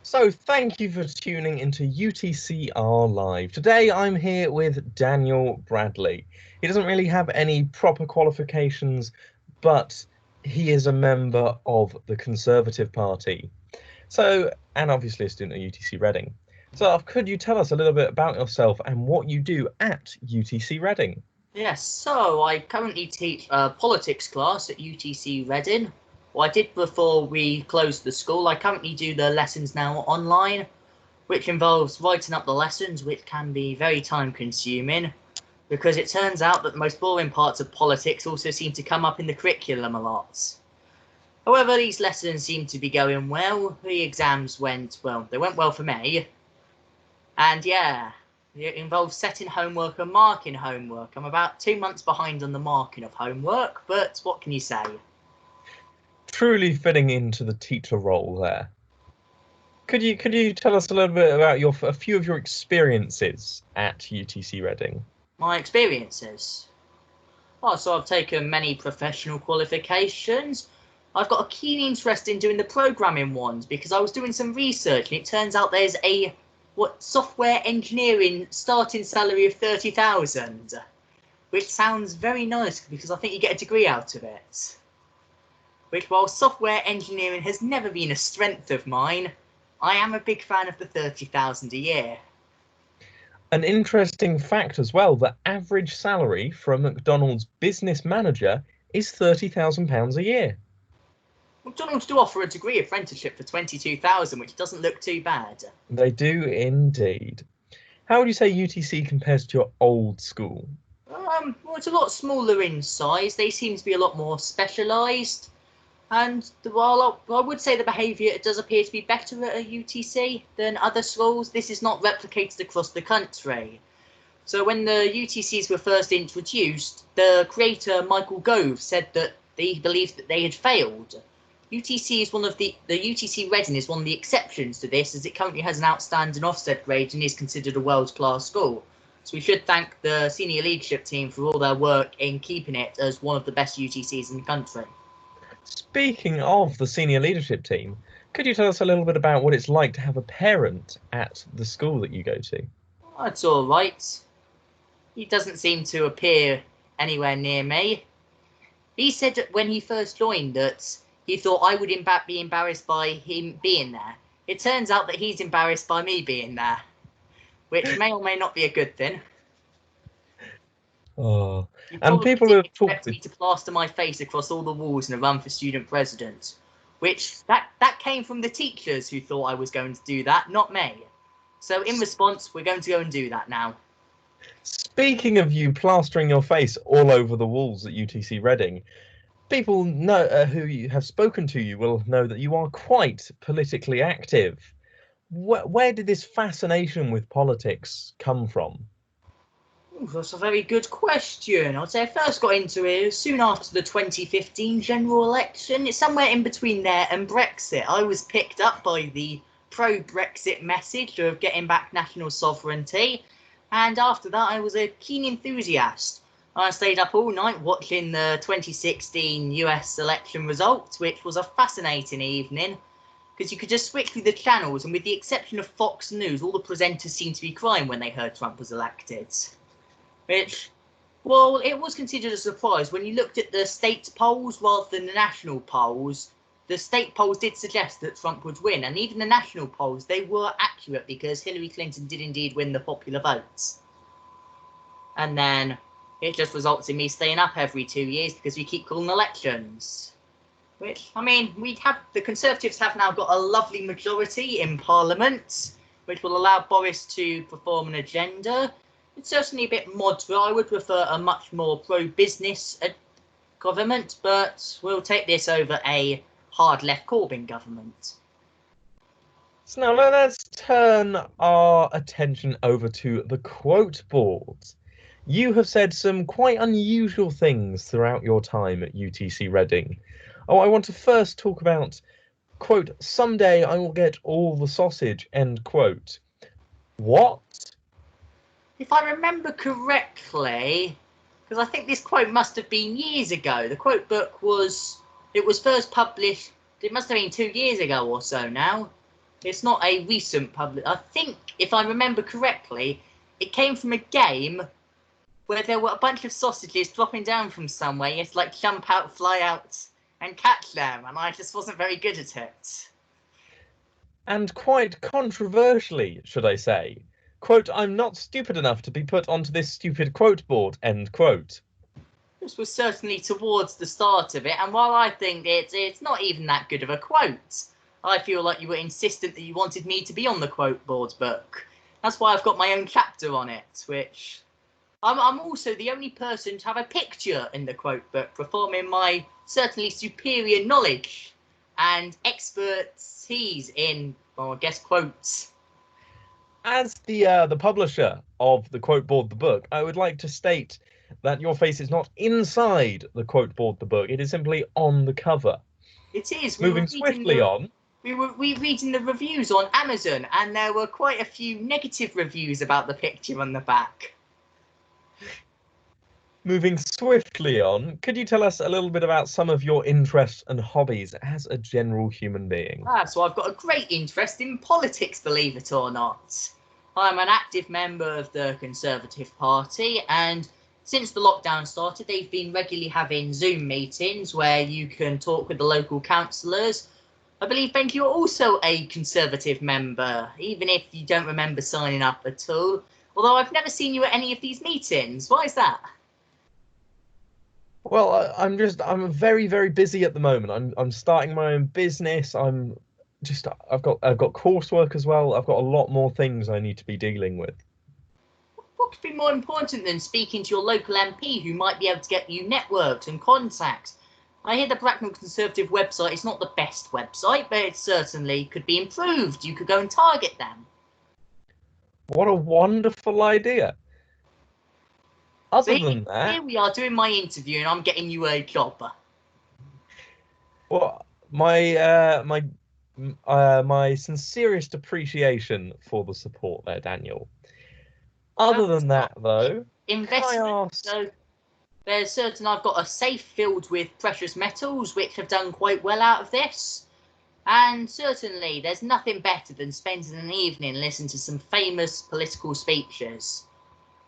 So thank you for tuning into UTCR Live. Today I'm here with Daniel Bradley. He doesn't really have any proper qualifications, but he is a member of the Conservative Party. And obviously a student at UTC Reading. So could you tell us a little bit about yourself and what you do at UTC Reading? Yes, so I currently teach a politics class at UTC Reading. What I did before we closed the school, I currently do the lessons now online, which involves writing up the lessons, which can be very time consuming, because it turns out that the most boring parts of politics also seem to come up in the curriculum a lot. However, these lessons seem to be going well. The exams went well for me. And yeah, it involves setting homework and marking homework. I'm about 2 months behind on the marking of homework, but what can you say? Truly fitting into the teacher role there. Could you tell us a little bit about a few of your experiences at UTC Reading? My experiences? Oh, so I've taken many professional qualifications. I've got a keen interest in doing the programming ones because I was doing some research and it turns out there's a software engineering starting salary of 30,000, which sounds very nice because I think you get a degree out of it. Which, while software engineering has never been a strength of mine, I am a big fan of the 30,000 a year. An interesting fact as well, the average salary for a McDonald's business manager is £30,000 a year. McDonald's do offer a degree apprenticeship for 22,000, which doesn't look too bad. They do indeed. How would you say UTC compares to your old school? Well, it's a lot smaller in size. They seem to be a lot more specialised. And while I would say the behaviour does appear to be better at a UTC than other schools, this is not replicated across the country. So when the UTCs were first introduced, the creator Michael Gove said that he believed that they had failed. UTC is the UTC Reading is one of the exceptions to this, as it currently has an outstanding Ofsted grade and is considered a world-class school. So we should thank the senior leadership team for all their work in keeping it as one of the best UTCs in the country. Speaking of the senior leadership team, could you tell us a little bit about what it's like to have a parent at the school that you go to? That's all right. He doesn't seem to appear anywhere near me. He said that when he first joined that he thought I would be embarrassed by him being there. It turns out that he's embarrassed by me being there, which may or may not be a good thing. Oh, and people have expect me to plaster my face across all the walls in a run for student president, which that came from the teachers who thought I was going to do that, not me. So in response, we're going to go and do that now. Speaking of you plastering your face all over the walls at UTC Reading, people know who have spoken to you will know that you are quite politically active. Where did this fascination with politics come from? Ooh, that's a very good question. I'd say I first got into it soon after the 2015 general election. It's somewhere in between there and Brexit. I was picked up by the pro-Brexit message of getting back national sovereignty. And after that, I was a keen enthusiast. I stayed up all night watching the 2016 US election results, which was a fascinating evening. Because you could just switch through the channels, and with the exception of Fox News, all the presenters seemed to be crying when they heard Trump was elected. Which, well, it was considered a surprise. When you looked at the state polls rather than the national polls, the state polls did suggest that Trump would win. And even the national polls, they were accurate because Hillary Clinton did indeed win the popular votes. And then it just results in me staying up every 2 years because we keep calling elections. Which, I mean, the Conservatives have now got a lovely majority in Parliament, which will allow Boris to perform an agenda. It's certainly a bit moderate. I would prefer a much more pro-business government, but we'll take this over a hard left Corbyn government. So now let's turn our attention over to the quote boards. You have said some quite unusual things throughout your time at UTC Reading. Oh, I want to first talk about, quote, "Someday I will get all the sausage," end quote. What? If I remember correctly, because I think this quote must have been years ago. The quote book was first published. It must have been 2 years ago or so now. It's not a recent public. I think, if I remember correctly, it came from a game where there were a bunch of sausages dropping down from somewhere. You had to like jump out, fly out, and catch them, and I just wasn't very good at it. And quite controversially, should I say. Quote, I'm not stupid enough to be put onto this stupid quote board, end quote. This was certainly towards the start of it, and while I think it's not even that good of a quote, I feel like you were insistent that you wanted me to be on the quote board book. That's why I've got my own chapter on it, which I'm also the only person to have a picture in the quote book, performing my certainly superior knowledge and expertise in, well, I guess, quotes. As the publisher of the quote board the book, I would like to state that your face is not inside the quote board the book. It is simply on the cover. It is. Moving swiftly on. We were reading the reviews on Amazon, and there were quite a few negative reviews about the picture on the back. Moving swiftly on, could you tell us a little bit about some of your interests and hobbies as a general human being? So I've got a great interest in politics, believe it or not. I'm an active member of the Conservative Party, and since the lockdown started, they've been regularly having Zoom meetings where you can talk with the local councillors. I believe, Ben, you're also a Conservative member, even if you don't remember signing up at all. Although I've never seen you at any of these meetings. Why is that? Well, I'm very, very busy at the moment. I'm starting my own business. I've got coursework as well. I've got a lot more things I need to be dealing with. What could be more important than speaking to your local MP who might be able to get you networks and contacts? I hear the Bracknell Conservative website is not the best website, but it certainly could be improved. You could go and target them. What a wonderful idea. Other than that, here we are doing my interview, and I'm getting you a job. Well, my sincerest appreciation for the support there, Daniel. Other than that, though, investment. So there's certain I've got a safe filled with precious metals, which have done quite well out of this. And certainly, there's nothing better than spending an evening listening to some famous political speeches.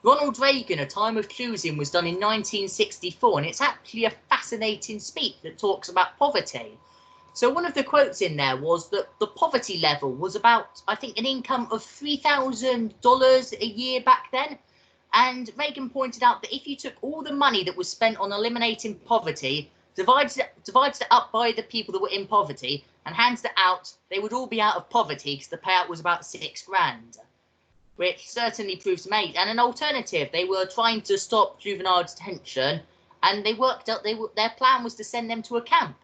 Ronald Reagan, A Time of Choosing, was done in 1964, and it's actually a fascinating speech that talks about poverty. So one of the quotes in there was that the poverty level was about, I think, an income of $3,000 a year back then. And Reagan pointed out that if you took all the money that was spent on eliminating poverty, divides it up by the people that were in poverty, and hands it out, they would all be out of poverty because the payout was about $6,000. Which certainly proves made. And an alternative, they were trying to stop juvenile detention, and they worked out their plan was to send them to a camp.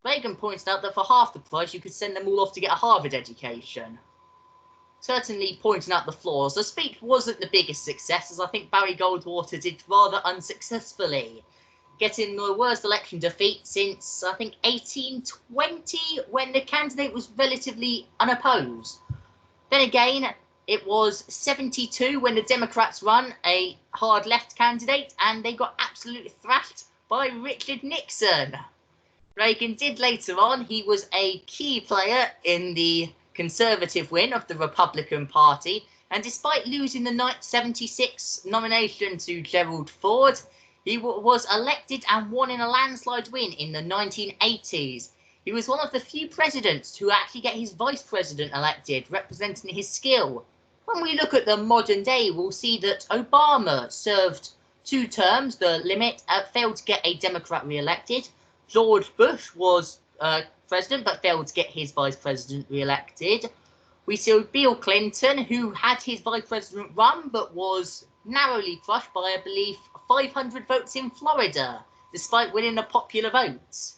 Reagan pointed out that for half the price, you could send them all off to get a Harvard education. Certainly pointing out the flaws. The speech wasn't the biggest success, as I think Barry Goldwater did rather unsuccessfully, getting the worst election defeat since, I think, 1820, when the candidate was relatively unopposed. Then again, it was 72 when the Democrats run a hard left candidate, and they got absolutely thrashed by Richard Nixon. Reagan did later on. He was a key player in the Conservative win of the Republican Party, and despite losing the 76 nomination to Gerald Ford, he was elected and won in a landslide win in the 1980s. He was one of the few presidents to actually get his vice president elected, representing his skill. When we look at the modern day, we'll see that Obama served 2 terms, the limit, failed to get a Democrat re-elected. George Bush was president, but failed to get his vice president re-elected. We saw Bill Clinton, who had his vice president run, but was narrowly crushed by, I believe, 500 votes in Florida, despite winning the popular vote.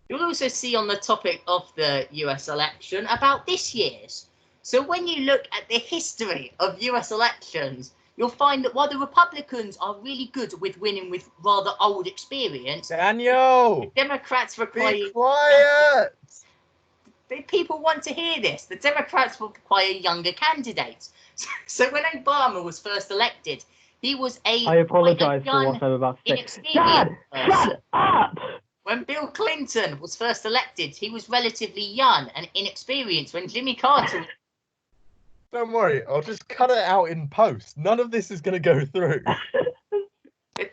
You'll also see on the topic of the US election about this year's. So when you look at the history of US elections, you'll find that while the Republicans are really good with winning with rather old experience, Daniel, the Democrats require... be quiet! People want to hear this. The Democrats will require younger candidates. So when Obama was first elected, he was I apologize for what I'm about to say. Dad, shut up! When Bill Clinton was first elected, he was relatively young and inexperienced. When Jimmy Carter was... Don't worry, I'll just cut it out in post. None of this is going to go through.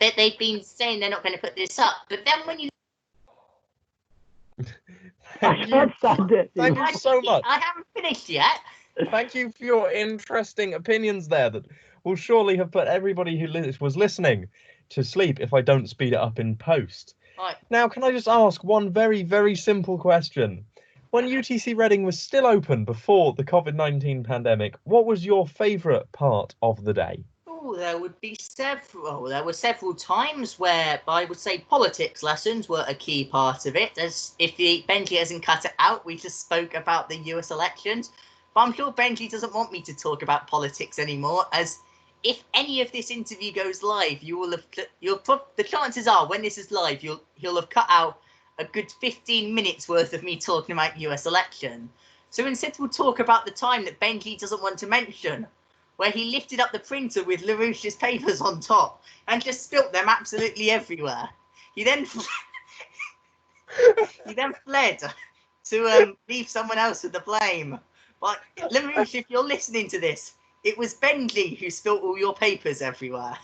They've been saying they're not going to put this up, but then when you... I can't stand it. Thank you so much. I haven't finished yet. Thank you for your interesting opinions there that will surely have put everybody who was listening to sleep if I don't speed it up in post. Right. Now, can I just ask one very, very simple question? When UTC Reading was still open before the COVID-19 pandemic, what was your favourite part of the day? Oh, there would be several. There were several times where I would say politics lessons were a key part of it. As if Benji hasn't cut it out, we just spoke about the US elections. But I'm sure Benji doesn't want me to talk about politics anymore, as if any of this interview goes live, the chances are when this is live, he'll have cut out a good 15 minutes worth of me talking about US election. So instead we'll talk about the time that Benji doesn't want to mention, where he lifted up the printer with LaRouche's papers on top and just spilt them absolutely everywhere. He then fled to leave someone else with the blame. But LaRouche, if you're listening to this, it was Benji who spilt all your papers everywhere.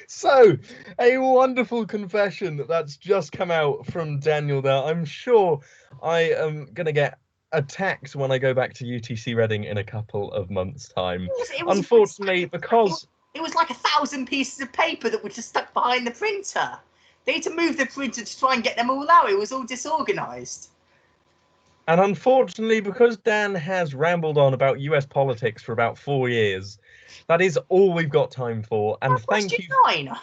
So, a wonderful confession that's just come out from Daniel there. I'm sure I am going to get attacked when I go back to UTC Reading in a couple of months' time. Unfortunately, because... It was like 1,000 pieces of paper that were just stuck behind the printer. They had to move the printer to try and get them all out. It was all disorganised. And unfortunately, because Dan has rambled on about US politics for about 4 years, that is all we've got time for. And thank you. Question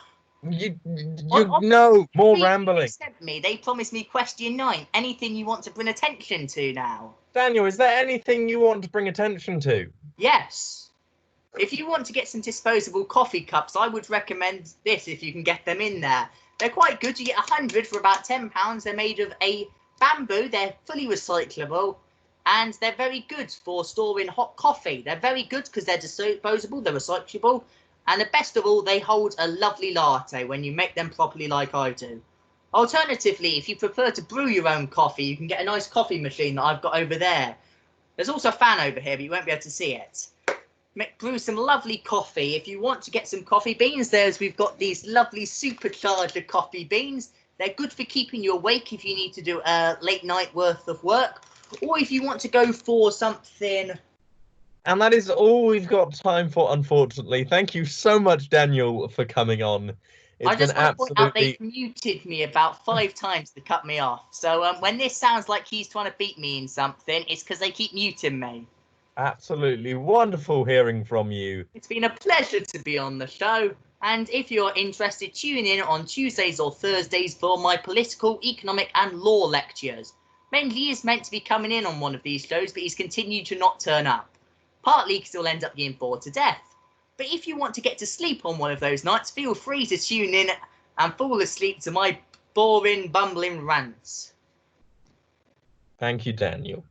9. No, more rambling. They promised me question 9. Anything you want to bring attention to now? Daniel, is there anything you want to bring attention to? Yes. If you want to get some disposable coffee cups, I would recommend this if you can get them in there. They're quite good. You get 100 for about £10. They're made of a bamboo. They're fully recyclable. And they're very good for storing hot coffee. They're very good because they're disposable, they're recyclable. And the best of all, they hold a lovely latte when you make them properly like I do. Alternatively, if you prefer to brew your own coffee, you can get a nice coffee machine that I've got over there. There's also a fan over here, but you won't be able to see it. Brew some lovely coffee. If you want to get some coffee beans, we've got these lovely supercharger coffee beans. They're good for keeping you awake if you need to do a late night worth of work. Or if you want to go for something... And that is all we've got time for, unfortunately. Thank you so much, Daniel, for coming on. I just want to point out they've muted me about 5 times to cut me off. So when this sounds like he's trying to beat me in something, it's because they keep muting me. Absolutely wonderful hearing from you. It's been a pleasure to be on the show. And if you're interested, tune in on Tuesdays or Thursdays for my political, economic and law lectures. Benji is meant to be coming in on one of these shows, but he's continued to not turn up. Partly because he'll end up getting bored to death. But if you want to get to sleep on one of those nights, feel free to tune in and fall asleep to my boring, bumbling rants. Thank you, Daniel.